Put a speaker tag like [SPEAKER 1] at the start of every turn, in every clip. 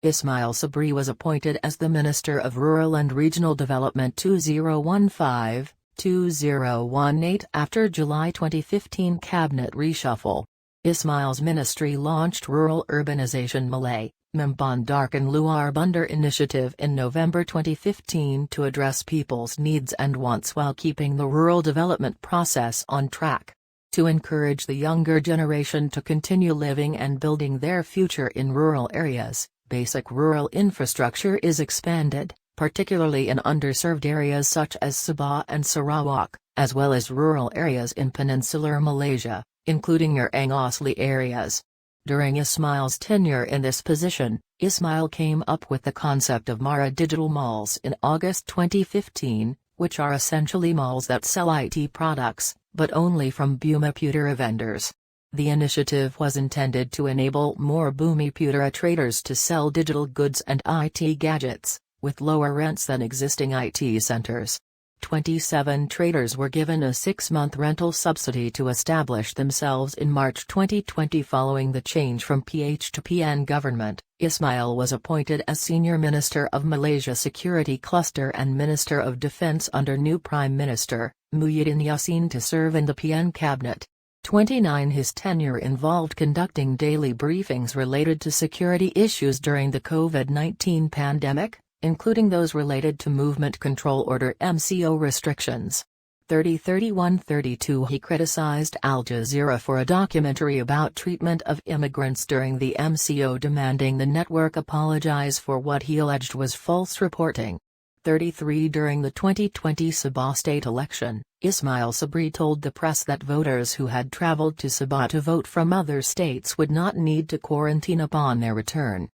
[SPEAKER 1] Ismail Sabri was appointed as the Minister of Rural and Regional Development 2015-2018 after July 2015 cabinet reshuffle. Ismail's ministry launched Rural Urbanization Malay, Membandarkan Luar Bandar initiative in November 2015 to address people's needs and wants while keeping the rural development process on track. To encourage the younger generation to continue living and building their future in rural areas, basic rural infrastructure is expanded, particularly in underserved areas such as Sabah and Sarawak, as well as rural areas in peninsular Malaysia, including Erang Asli areas. During Ismail's tenure in this position, Ismail came up with the concept of Mara Digital Malls in August 2015, which are essentially malls that sell IT products, but only from Bumiputera vendors. The initiative was intended to enable more Bumiputera traders to sell digital goods and IT gadgets, with lower rents than existing IT centers. 27 traders were given a 6-month rental subsidy to establish themselves in March 2020 following the change from PH to PN government. Ismail was appointed as Senior Minister of Malaysia Security Cluster and Minister of Defence under new Prime Minister, Muhyiddin Yassin, to serve in the PN cabinet. 29 His tenure involved conducting daily briefings related to security issues during the COVID-19 pandemic, including those related to Movement Control Order (MCO) restrictions. 30-31-32 He criticized Al Jazeera for a documentary about treatment of immigrants during the MCO, demanding the network apologize for what he alleged was false reporting. 33 During the 2020 Sabah state election, Ismail Sabri told the press that voters who had traveled to Sabah to vote from other states would not need to quarantine upon their return.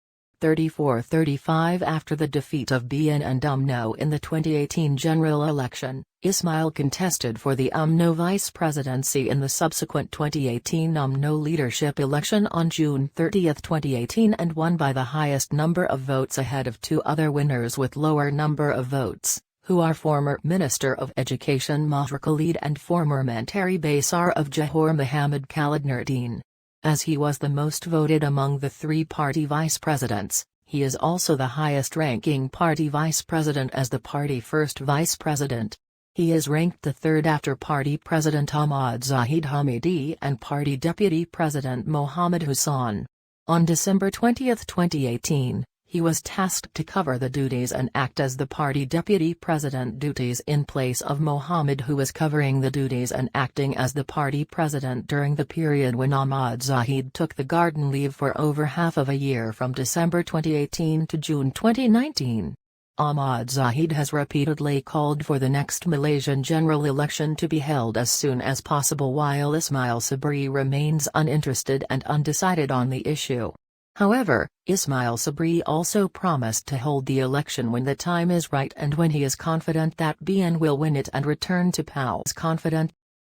[SPEAKER 1] 34-35 After the defeat of BN and UMNO in the 2018 general election, Ismail contested for the UMNO vice presidency in the subsequent 2018 UMNO leadership election on June 30, 2018 and won by the highest number of votes ahead of two other winners with lower number of votes, who are former Minister of Education Mahir Khalid and former Menteri Besar of Johor Muhammad Khalid Nurdin. As he was the most voted among the three-party vice presidents, he is also the highest-ranking party vice president as the party first vice president. He is ranked the third after party president Ahmad Zahid Hamidi and party deputy president Mohammed Hussain. On December 20, 2018, he was tasked to cover the duties and act as the party deputy president duties in place of Mohammed, who was covering the duties and acting as the party president during the period when Ahmad Zahid took the garden leave for over half of a year from December 2018 to June 2019. Ahmad Zahid has repeatedly called for the next Malaysian general election to be held as soon as possible, while Ismail Sabri remains uninterested and undecided on the issue. However, Ismail Sabri also promised to hold the election when the time is right and when he is confident that BN will win it and return to PAO. Confident